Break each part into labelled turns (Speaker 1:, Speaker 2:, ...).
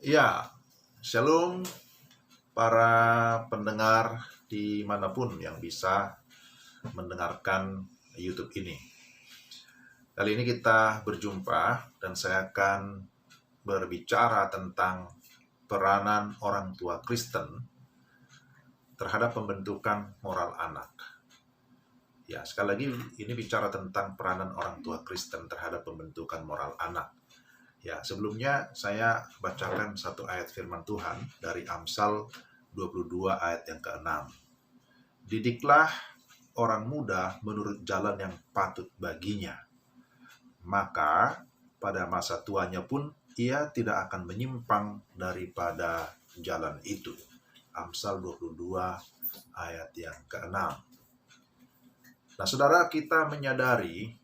Speaker 1: Ya, shalom para pendengar dimanapun yang bisa mendengarkan YouTube ini. Kali ini kita berjumpa dan saya akan berbicara tentang peranan orang tua Kristen terhadap pembentukan moral anak. Ya, sekali lagi ini bicara tentang peranan orang tua Kristen terhadap pembentukan moral anak. Ya, sebelumnya saya bacakan satu ayat firman Tuhan dari Amsal 22 ayat yang ke-6. Didiklah orang muda menurut jalan yang patut baginya, maka pada masa tuanya pun ia tidak akan menyimpang daripada jalan itu. Amsal 22 ayat yang ke-6. Nah, saudara, kita menyadari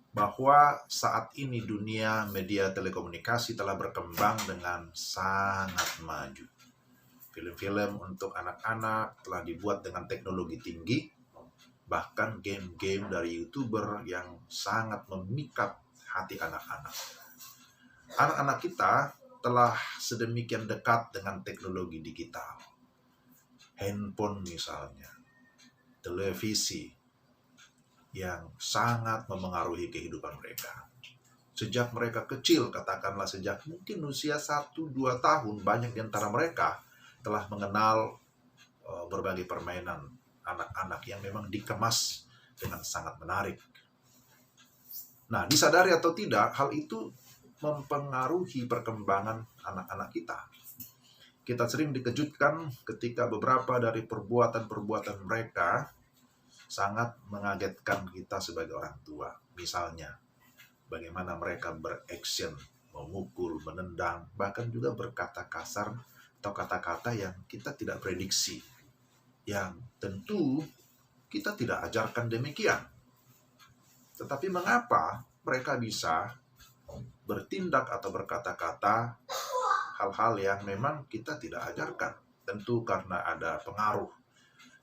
Speaker 1: bahwa saat ini dunia media telekomunikasi telah berkembang dengan sangat maju. Film-film untuk anak-anak telah dibuat dengan teknologi tinggi, bahkan game-game dari YouTuber yang sangat memikat hati anak-anak. Anak-anak kita telah sedemikian dekat dengan teknologi digital. Handphone misalnya, televisi, yang sangat memengaruhi kehidupan mereka. Sejak mereka kecil, katakanlah sejak mungkin usia 1-2 tahun, banyak di antara mereka telah mengenal berbagai permainan anak-anak yang memang dikemas dengan sangat menarik. Nah, disadari atau tidak, hal itu mempengaruhi perkembangan anak-anak kita. Kita sering dikejutkan ketika beberapa dari perbuatan-perbuatan mereka sangat mengagetkan kita sebagai orang tua. Misalnya, bagaimana mereka beraction, memukul, menendang, bahkan juga berkata kasar atau kata-kata yang kita tidak prediksi. Yang tentu kita tidak ajarkan demikian. Tetapi mengapa mereka bisa bertindak atau berkata-kata hal-hal yang memang kita tidak ajarkan? Tentu karena ada pengaruh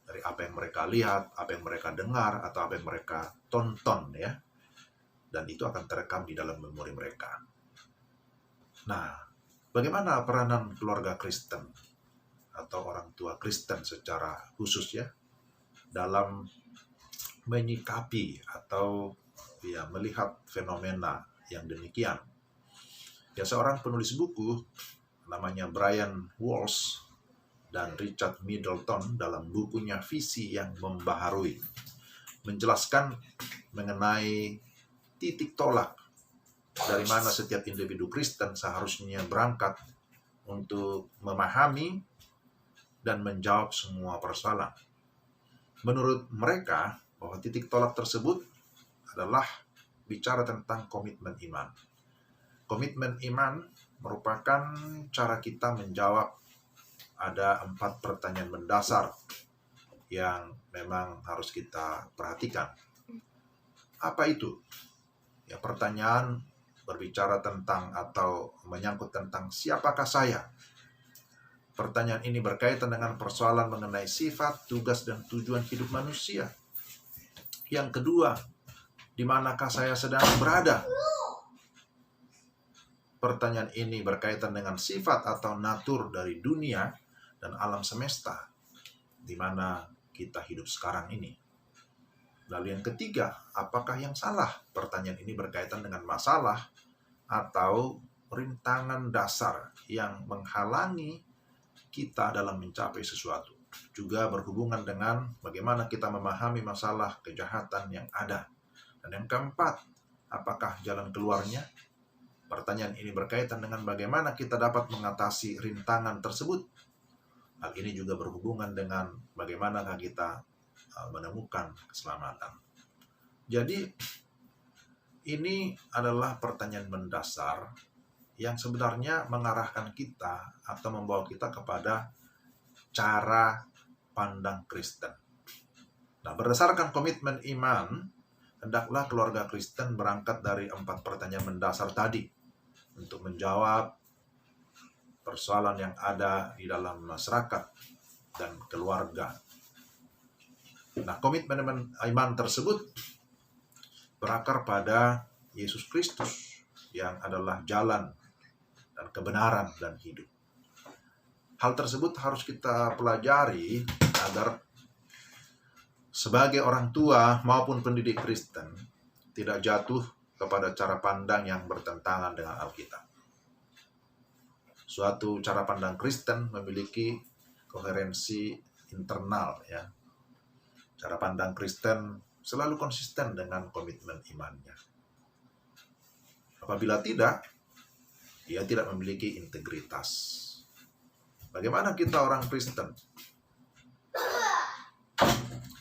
Speaker 1: dari apa yang mereka lihat, apa yang mereka dengar, atau apa yang mereka tonton, ya. Dan itu akan terekam di dalam memori mereka. Nah, bagaimana peranan keluarga Kristen atau orang tua Kristen secara khusus, ya, dalam menyikapi atau melihat fenomena yang demikian? Ya, seorang penulis buku namanya Brian Walsh dan Richard Middleton dalam bukunya Visi yang Membaharui menjelaskan mengenai titik tolak dari mana setiap individu Kristen seharusnya berangkat untuk memahami dan menjawab semua persoalan. Menurut mereka, bahwa titik tolak tersebut adalah bicara tentang komitmen iman. Komitmen iman merupakan cara kita menjawab ada 4 pertanyaan mendasar yang memang harus kita perhatikan. Apa itu? Ya, pertanyaan berbicara tentang atau menyangkut tentang siapakah saya. Pertanyaan ini berkaitan dengan persoalan mengenai sifat, tugas, dan tujuan hidup manusia. Yang kedua, di manakah saya sedang berada? Pertanyaan ini berkaitan dengan sifat atau natur dari dunia dan alam semesta di mana kita hidup sekarang ini. Lalu yang ketiga, apakah yang salah? Pertanyaan ini berkaitan dengan masalah atau rintangan dasar yang menghalangi kita dalam mencapai sesuatu. Juga berhubungan dengan bagaimana kita memahami masalah kejahatan yang ada. Dan yang keempat, apakah jalan keluarnya? Pertanyaan ini berkaitan dengan bagaimana kita dapat mengatasi rintangan tersebut. Hal ini juga berhubungan dengan bagaimana kita menemukan keselamatan. Jadi, ini adalah pertanyaan mendasar yang sebenarnya mengarahkan kita atau membawa kita kepada cara pandang Kristen. Nah, berdasarkan komitmen iman, hendaklah keluarga Kristen berangkat dari 4 pertanyaan mendasar tadi untuk menjawab persoalan yang ada di dalam masyarakat dan keluarga. Nah, komitmen iman tersebut berakar pada Yesus Kristus yang adalah jalan dan kebenaran dan hidup. Hal tersebut harus kita pelajari agar sebagai orang tua maupun pendidik Kristen tidak jatuh kepada cara pandang yang bertentangan dengan Alkitab. Suatu cara pandang Kristen memiliki koherensi internal, ya. Cara pandang Kristen selalu konsisten dengan komitmen imannya. Apabila tidak, ia tidak memiliki integritas. Bagaimana kita orang Kristen?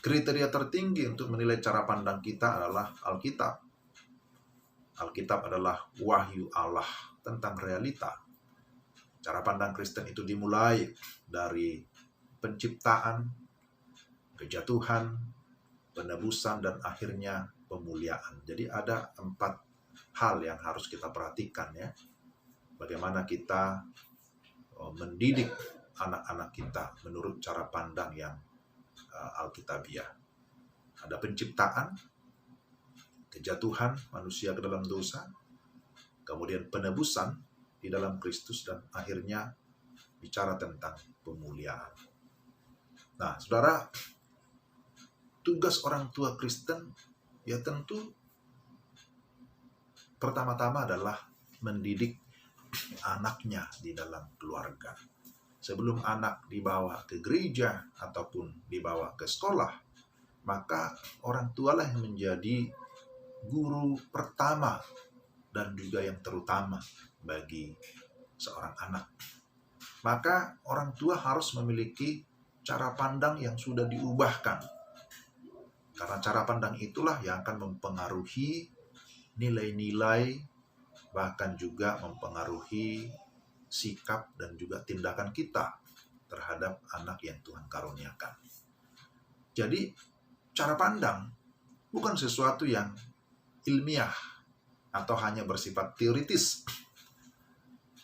Speaker 1: Kriteria tertinggi untuk menilai cara pandang kita adalah Alkitab. Alkitab adalah wahyu Allah tentang realita. Cara pandang Kristen itu dimulai dari penciptaan, kejatuhan, penebusan, dan akhirnya pemuliaan. Jadi ada 4 hal yang harus kita perhatikan, ya. Bagaimana kita mendidik anak-anak kita menurut cara pandang yang alkitabiah. Ada penciptaan, kejatuhan manusia ke dalam dosa, kemudian penebusan di dalam Kristus, dan akhirnya bicara tentang pemuliaan. Nah, saudara, tugas orang tua Kristen ya tentu pertama-tama adalah mendidik anaknya di dalam keluarga. Sebelum anak dibawa ke gereja ataupun dibawa ke sekolah, maka orang tualah yang menjadi guru pertama dan juga yang terutama bagi seorang anak. Maka orang tua harus memiliki cara pandang yang sudah diubahkan. Karena cara pandang itulah yang akan mempengaruhi nilai-nilai, bahkan juga mempengaruhi sikap dan juga tindakan kita terhadap anak yang Tuhan karuniakan. Jadi, cara pandang bukan sesuatu yang ilmiah atau hanya bersifat teoritis.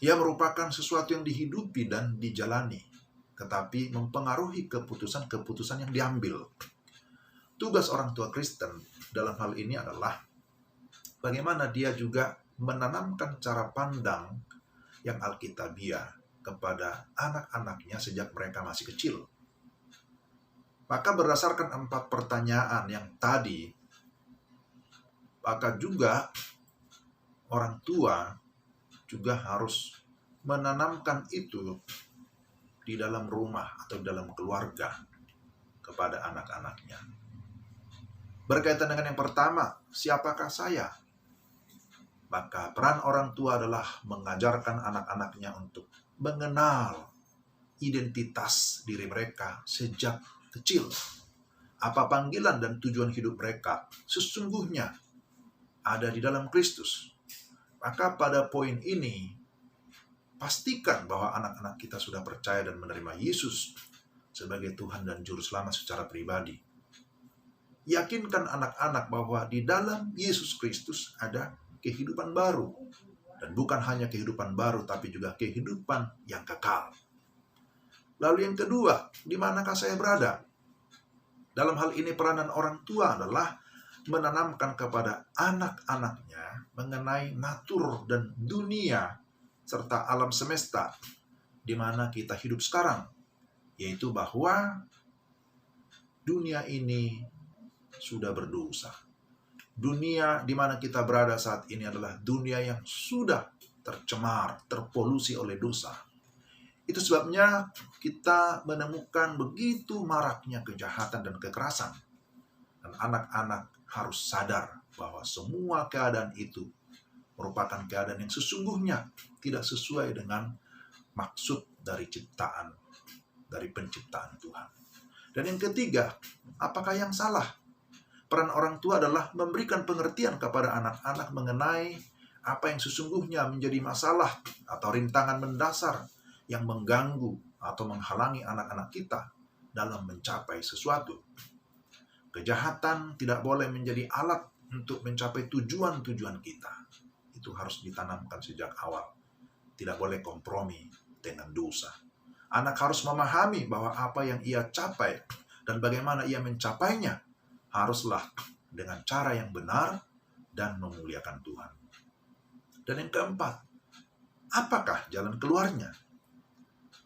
Speaker 1: Ia merupakan sesuatu yang dihidupi dan dijalani, tetapi mempengaruhi keputusan-keputusan yang diambil. Tugas orang tua Kristen dalam hal ini adalah bagaimana dia juga menanamkan cara pandang yang alkitabiah kepada anak-anaknya sejak mereka masih kecil. Maka berdasarkan 4 pertanyaan yang tadi, maka juga orang tua juga harus menanamkan itu di dalam rumah atau di dalam keluarga kepada anak-anaknya. Berkaitan dengan yang pertama, siapakah saya? Maka peran orang tua adalah mengajarkan anak-anaknya untuk mengenal identitas diri mereka sejak kecil. Apa panggilan dan tujuan hidup mereka sesungguhnya ada di dalam Kristus. Maka pada poin ini, pastikan bahwa anak-anak kita sudah percaya dan menerima Yesus sebagai Tuhan dan Juru Selamat secara pribadi. Yakinkan anak-anak bahwa di dalam Yesus Kristus ada kehidupan baru. Dan bukan hanya kehidupan baru, tapi juga kehidupan yang kekal. Lalu yang kedua, di manakah saya berada? Dalam hal ini peranan orang tua adalah menanamkan kepada anak-anaknya mengenai natur dan dunia serta alam semesta di mana kita hidup sekarang. Yaitu bahwa dunia ini sudah berdosa. Dunia di mana kita berada saat ini adalah dunia yang sudah tercemar, terpolusi oleh dosa. Itu sebabnya kita menemukan begitu maraknya kejahatan dan kekerasan. Dan anak-anak harus sadar bahwa semua keadaan itu merupakan keadaan yang sesungguhnya tidak sesuai dengan maksud dari penciptaan Tuhan. Dan yang ketiga, apakah yang salah? Peran orang tua adalah memberikan pengertian kepada anak-anak mengenai apa yang sesungguhnya menjadi masalah atau rintangan mendasar yang mengganggu atau menghalangi anak-anak kita dalam mencapai sesuatu. Kejahatan tidak boleh menjadi alat untuk mencapai tujuan-tujuan kita. Itu harus ditanamkan sejak awal. Tidak boleh kompromi dengan dosa. Anak harus memahami bahwa apa yang ia capai dan bagaimana ia mencapainya haruslah dengan cara yang benar dan memuliakan Tuhan. Dan yang keempat, apakah jalan keluarnya?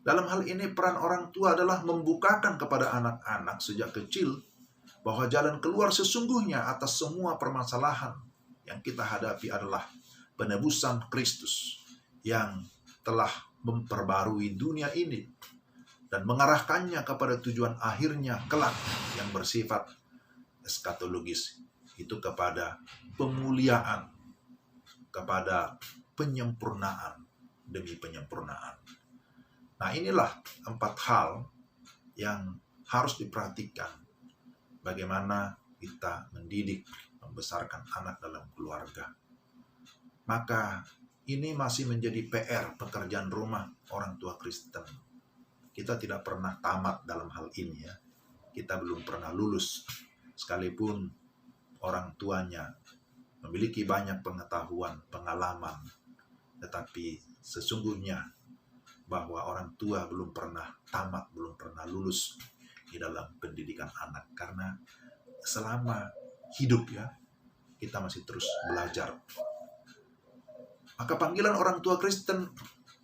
Speaker 1: Dalam hal ini peran orang tua adalah membukakan kepada anak-anak sejak kecil bahwa jalan keluar sesungguhnya atas semua permasalahan yang kita hadapi adalah penebusan Kristus yang telah memperbarui dunia ini dan mengarahkannya kepada tujuan akhirnya kelak yang bersifat eskatologis, itu kepada pemuliaan, kepada penyempurnaan demi penyempurnaan. Nah, inilah 4 hal yang harus diperhatikan bagaimana kita mendidik, membesarkan anak dalam keluarga. Maka ini masih menjadi PR, pekerjaan rumah orang tua Kristen. Kita tidak pernah tamat dalam hal ini ya. Kita belum pernah lulus, sekalipun orang tuanya memiliki banyak pengetahuan, pengalaman. Tetapi sesungguhnya bahwa orang tua belum pernah tamat, belum pernah lulus di dalam pendidikan anak. Karena selama hidup ya, kita masih terus belajar. Maka panggilan orang tua Kristen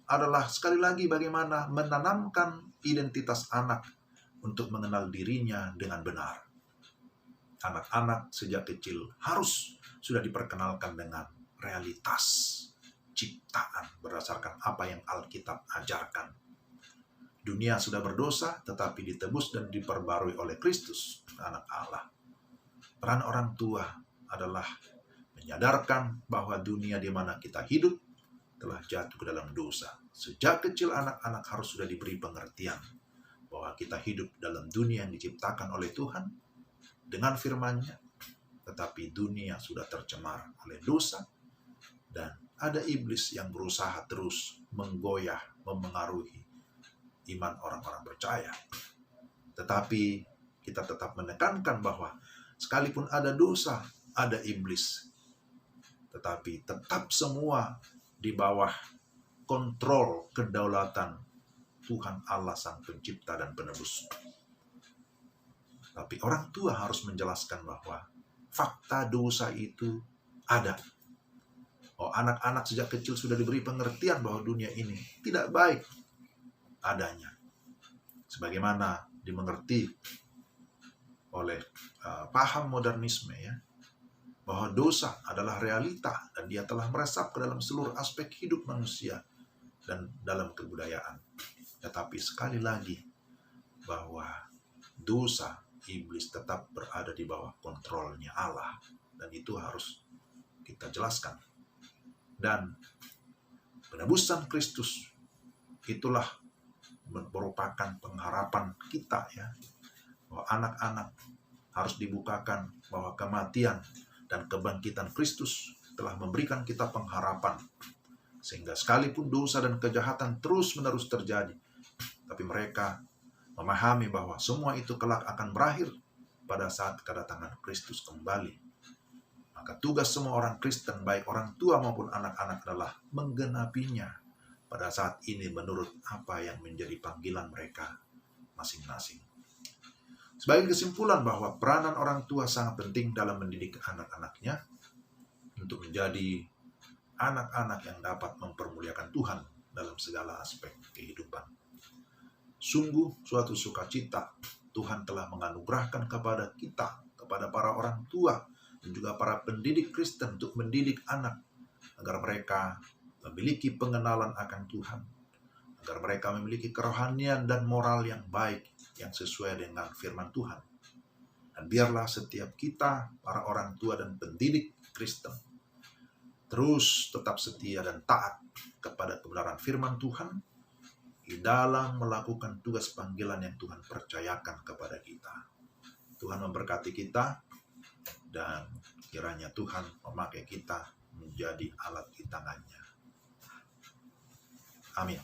Speaker 1: adalah sekali lagi bagaimana menanamkan identitas anak untuk mengenal dirinya dengan benar. Anak-anak sejak kecil harus sudah diperkenalkan dengan realitas ciptaan berdasarkan apa yang Alkitab ajarkan. Dunia sudah berdosa tetapi ditebus dan diperbarui oleh Kristus, anak Allah. Peran orang tua adalah menyadarkan bahwa dunia di mana kita hidup telah jatuh ke dalam dosa. Sejak kecil anak-anak harus sudah diberi pengertian bahwa kita hidup dalam dunia yang diciptakan oleh Tuhan dengan firman-Nya, tetapi dunia sudah tercemar oleh dosa dan ada iblis yang berusaha terus menggoyah, memengaruhi iman orang-orang percaya. Tetapi kita tetap menekankan bahwa sekalipun ada dosa, ada iblis, tetapi tetap semua di bawah kontrol kedaulatan Tuhan Allah Sang Pencipta dan Penebus. Tapi orang tua harus menjelaskan bahwa fakta dosa itu ada. Oh, anak-anak sejak kecil sudah diberi pengertian bahwa dunia ini tidak baik adanya. Sebagaimana dimengerti oleh paham modernisme ya, bahwa dosa adalah realita dan dia telah meresap ke dalam seluruh aspek hidup manusia dan dalam kebudayaan. Tetapi sekali lagi bahwa dosa iblis tetap berada di bawah kontrolnya Allah dan itu harus kita jelaskan. Dan penebusan Kristus itulah merupakan pengharapan kita ya, bahwa anak-anak harus dibukakan bahwa kematian dan kebangkitan Kristus telah memberikan kita pengharapan. Sehingga sekalipun dosa dan kejahatan terus-menerus terjadi, tapi mereka memahami bahwa semua itu kelak akan berakhir pada saat kedatangan Kristus kembali. Maka tugas semua orang Kristen, baik orang tua maupun anak-anak adalah menggenapinya pada saat ini menurut apa yang menjadi panggilan mereka masing-masing. Sebagai kesimpulan bahwa peranan orang tua sangat penting dalam mendidik anak-anaknya untuk menjadi anak-anak yang dapat mempermuliakan Tuhan dalam segala aspek kehidupan. Sungguh suatu sukacita Tuhan telah menganugerahkan kepada kita, kepada para orang tua dan juga para pendidik Kristen untuk mendidik anak agar mereka memiliki pengenalan akan Tuhan, agar mereka memiliki kerohanian dan moral yang baik yang sesuai dengan firman Tuhan. Dan biarlah setiap kita, para orang tua dan pendidik Kristen, terus tetap setia dan taat kepada kebenaran firman Tuhan di dalam melakukan tugas panggilan yang Tuhan percayakan kepada kita. Tuhan memberkati kita dan kiranya Tuhan memakai kita menjadi alat di tangannya. Amin.